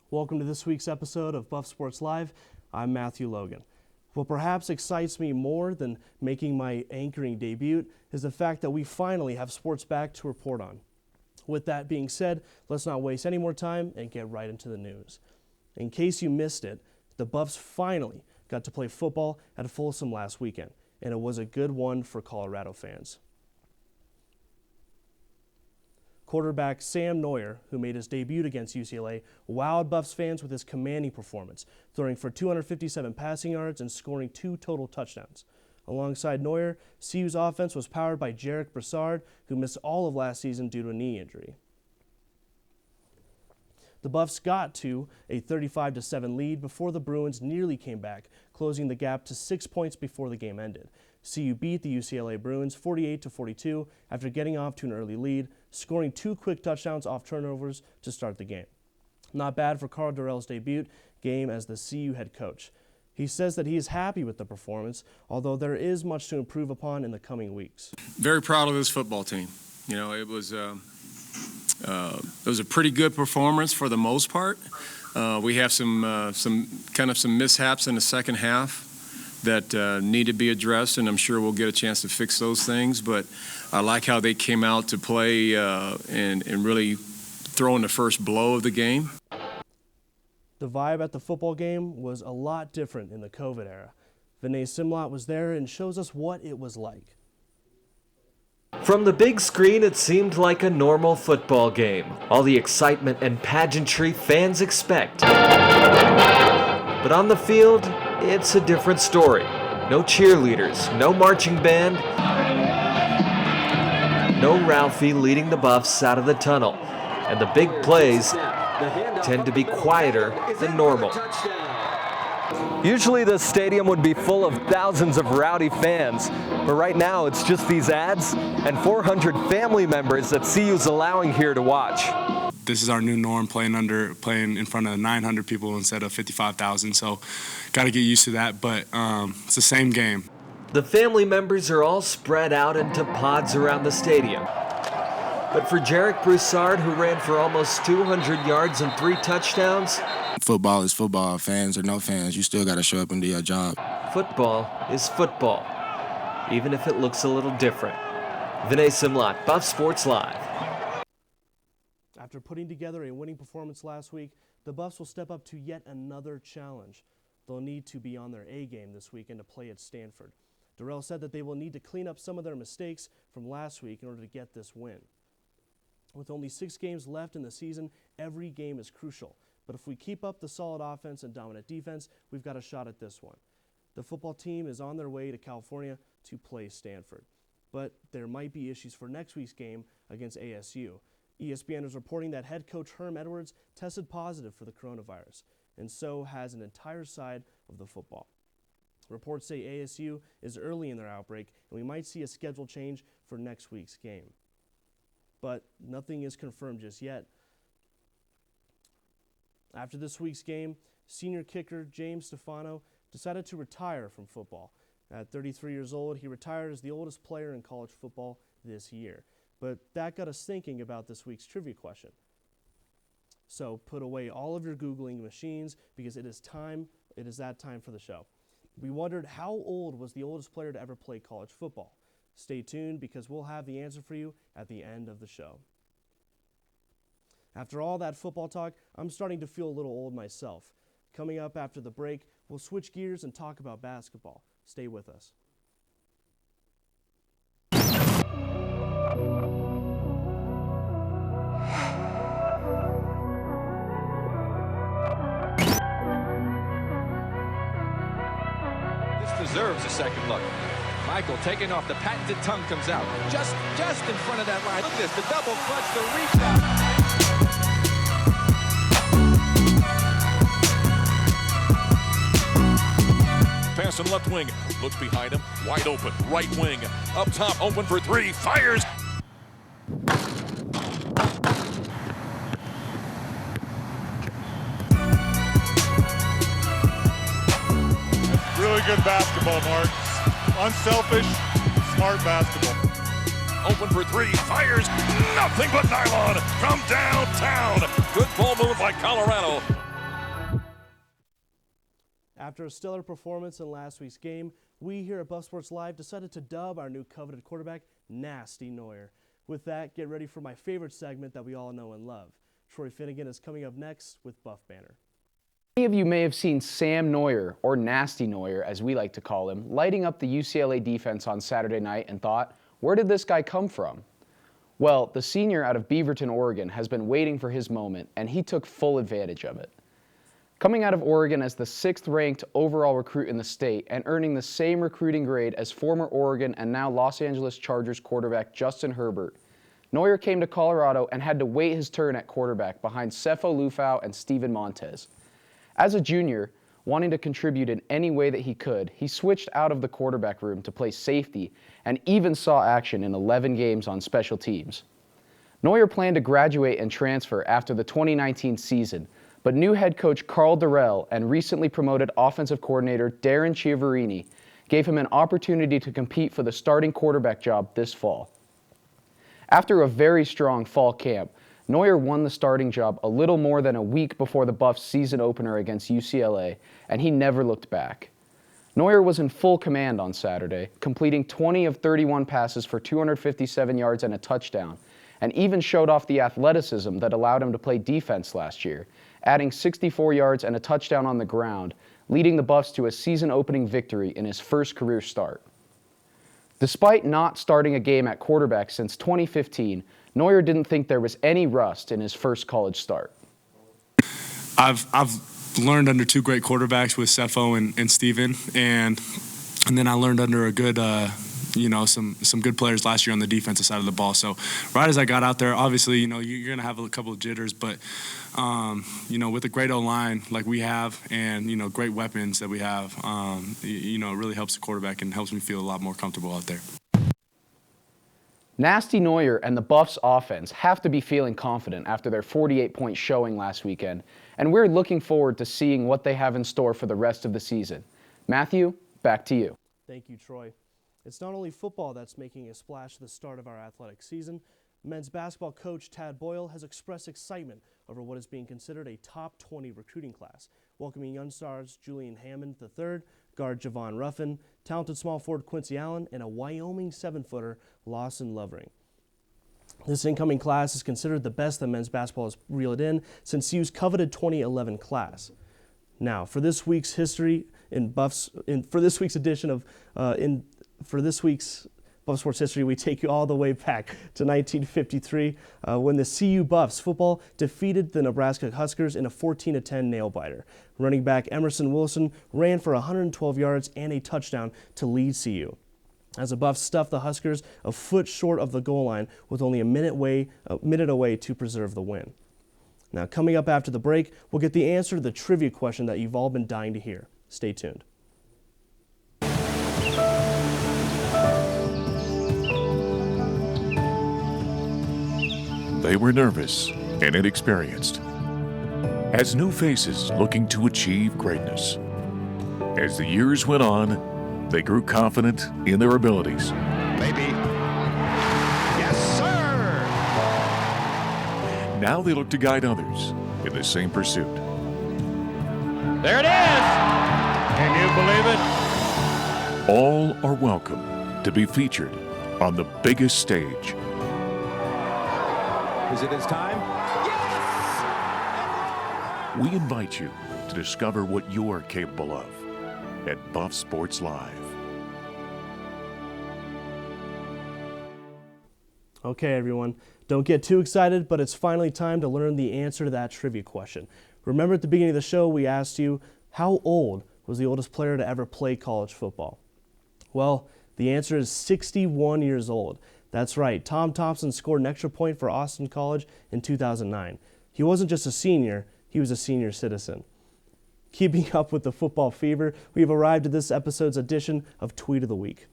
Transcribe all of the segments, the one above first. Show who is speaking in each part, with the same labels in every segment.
Speaker 1: Welcome to this week's episode of BuffSports Live. I'm Matthew Logan. What perhaps excites me more than making my anchoring debut is the fact that we finally have sports back to report on. With that being said, let's not waste any more time and get right into the news. In case you missed it, the Buffs finally got to play football at Folsom last weekend, and it was a good one for Colorado fans. Quarterback Sam Neuer, who made his debut against UCLA, wowed Buffs fans with his commanding performance, throwing for 257 passing yards and scoring 2 total touchdowns. Alongside Neuer, CU's offense was powered by Jarek Broussard, who missed all of last season due to a knee injury. The Buffs got to a 35-7 lead before the Bruins nearly came back, closing the gap to 6 points before the game ended. CU beat the UCLA Bruins 48-42 after getting off to an early lead, scoring 2 quick touchdowns off turnovers to start the game. Not bad for Karl Dorrell's debut game as the CU head coach. He says that he is happy with the performance, although there is much to improve upon in the coming weeks.
Speaker 2: Very proud of this football team. You know, it was a pretty good performance for the most part. We have some mishaps in the second half that need to be addressed, and I'm sure we'll get a chance to fix those things. But I like how they came out to play and really throw in the first blow of the game.
Speaker 1: The vibe at the football game was a lot different in the COVID era. Vinay Simlot was there and shows us what it was like.
Speaker 3: From the big screen, it seemed like a normal football game. All the excitement and pageantry fans expect. But on the field, it's a different story. No cheerleaders, no marching band, no Ralphie leading the Buffs out of the tunnel. And the big plays tend to be quieter than normal. Usually the stadium would be full of thousands of rowdy fans, but right now it's just these ads and 400 family members that CU's allowing here to watch.
Speaker 4: This is our new norm, playing in front of 900 people instead of 55,000, so got to get used to that, but it's the same game.
Speaker 3: The family members are all spread out into pods around the stadium. But for Jarek Broussard, who ran for almost 200 yards and 3 touchdowns,
Speaker 5: football is football. Fans or no fans, you still got to show up and do your job.
Speaker 3: Football is football, even if it looks a little different. Vinay Simlot, BuffSports Live.
Speaker 1: After putting together a winning performance last week, the Buffs will step up to yet another challenge. They'll need to be on their A game this weekend to play at Stanford. Dorrell said that they will need to clean up some of their mistakes from last week in order to get this win. With only 6 games left in the season, every game is crucial. But if we keep up the solid offense and dominant defense, we've got a shot at this one. The football team is on their way to California to play Stanford. But there might be issues for next week's game against ASU. ESPN is reporting that head coach Herm Edwards tested positive for the coronavirus, and so has an entire side of the football. Reports say ASU is early in their outbreak, and we might see a schedule change for next week's game. But nothing is confirmed just yet. After this week's game, senior kicker James Stefano decided to retire from football. At 33 years old, he retired as the oldest player in college football this year. But that got us thinking about this week's trivia question. So put away all of your Googling machines because it is that time for the show. We wondered how old was the oldest player to ever play college football. Stay tuned because we'll have the answer for you at the end of the show. After all that football talk, I'm starting to feel a little old myself. Coming up after the break, we'll switch gears and talk about basketball. Stay with us.
Speaker 6: This deserves a second look. Michael taking off, the patented tongue comes out. Just in front of that line. Look at this, the double clutch, the rebound.
Speaker 7: Pass in left wing, looks behind him, wide open, right wing, up top, open for 3, fires.
Speaker 8: That's really good basketball, Mark. Unselfish, smart basketball.
Speaker 7: Open for 3, fires, nothing but nylon from downtown. Good ball move by Colorado.
Speaker 1: After a stellar performance in last week's game, we here at BuffSports Live decided to dub our new coveted quarterback Nasty Neuer. With that, get ready for my favorite segment that we all know and love. Troy Finnegan is coming up next with Buff Banner.
Speaker 9: Many of you may have seen Sam Neuer, or Nasty Neuer as we like to call him, lighting up the UCLA defense on Saturday night and thought, where did this guy come from? Well, the senior out of Beaverton, Oregon has been waiting for his moment, and he took full advantage of it. Coming out of Oregon as the 6th-ranked overall recruit in the state and earning the same recruiting grade as former Oregon and now Los Angeles Chargers quarterback Justin Herbert, Neuer came to Colorado and had to wait his turn at quarterback behind Sefo Lufau and Steven Montez. As a junior, wanting to contribute in any way that he could, he switched out of the quarterback room to play safety and even saw action in 11 games on special teams. Neuer planned to graduate and transfer after the 2019 season, but new head coach Carl Durrell and recently promoted offensive coordinator Darren Chiaverini gave him an opportunity to compete for the starting quarterback job this fall. After a very strong fall camp, Neuer won the starting job a little more than a week before the Buffs' season opener against UCLA, and he never looked back. Neuer was in full command on Saturday, completing 20 of 31 passes for 257 yards and a touchdown, and even showed off the athleticism that allowed him to play defense last year, adding 64 yards and a touchdown on the ground, leading the Buffs to a season-opening victory in his first career start. Despite not starting a game at quarterback since 2015, Neuer didn't think there was any rust in his first college start.
Speaker 4: I've learned under two great quarterbacks with Sefo and Steven, and then I learned under a good, some good players last year on the defensive side of the ball. So right as I got out there, obviously, you're going to have a couple of jitters, but, with a great O-line like we have and, great weapons that we have, it really helps the quarterback and helps me feel a lot more comfortable out there.
Speaker 9: Nasty Neuer and the Buffs offense have to be feeling confident after their 48-point showing last weekend, and we're looking forward to seeing what they have in store for the rest of the season. Matthew, back to you.
Speaker 1: Thank you, Troy. It's not only football that's making a splash at the start of our athletic season. Men's basketball coach Tad Boyle has expressed excitement over what is being considered a top 20 recruiting class, welcoming young stars Julian Hammond III, guard Javon Ruffin, talented small forward Quincy Allen, and a Wyoming 7-footer Lawson Lovering. This incoming class is considered the best that men's basketball has reeled in since CU's coveted 2011 class. Now, for this week's history for this week's BuffSports history, we take you all the way back to 1953 when the CU Buffs football defeated the Nebraska Huskers in a 14-10 nail-biter. Running back Emerson Wilson ran for 112 yards and a touchdown to lead CU, as the Buffs stuffed the Huskers a foot short of the goal line with only a minute away to preserve the win. Now, coming up after the break, we'll get the answer to the trivia question that you've all been dying to hear. Stay tuned.
Speaker 10: They were nervous and inexperienced, as new faces looking to achieve greatness. As the years went on, they grew confident in their abilities.
Speaker 6: Maybe. Yes, sir!
Speaker 10: Now they look to guide others in the same pursuit.
Speaker 6: There it is! Can you believe it?
Speaker 10: All are welcome to be featured on the biggest stage.
Speaker 6: Is it his time? Yes!
Speaker 10: We invite you to discover what you're capable of at BuffSports Live.
Speaker 1: Okay, everyone, don't get too excited, but it's finally time to learn the answer to that trivia question. Remember at the beginning of the show, we asked you, how old was the oldest player to ever play college football? Well, the answer is 61 years old. That's right, Tom Thompson scored an extra point for Austin College in 2009. He wasn't just a senior, he was a senior citizen. Keeping up with the football fever, we've arrived at this episode's edition of Tweet of the Week.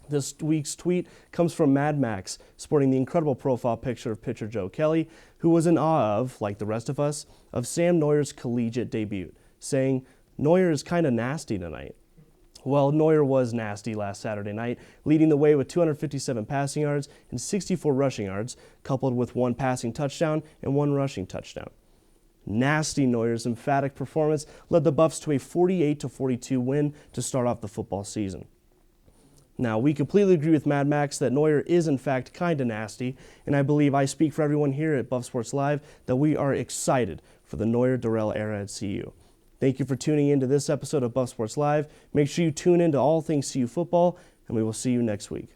Speaker 1: This week's tweet comes from Mad Max, sporting the incredible profile picture of pitcher Joe Kelly, who was in awe of, like the rest of us, of Sam Neuer's collegiate debut, saying, "Neuer is kinda nasty tonight." Well, Neuer was nasty last Saturday night, leading the way with 257 passing yards and 64 rushing yards, coupled with one passing touchdown and one rushing touchdown. Nasty Neuer's emphatic performance led the Buffs to a 48-42 win to start off the football season. Now, we completely agree with Mad Max that Neuer is in fact kinda nasty, and I believe I speak for everyone here at BuffSports Live that we are excited for the Neuer-Darrell era at CU. Thank you for tuning in to this episode of BuffSports Live. Make sure you tune in to all things CU football, and we will see you next week.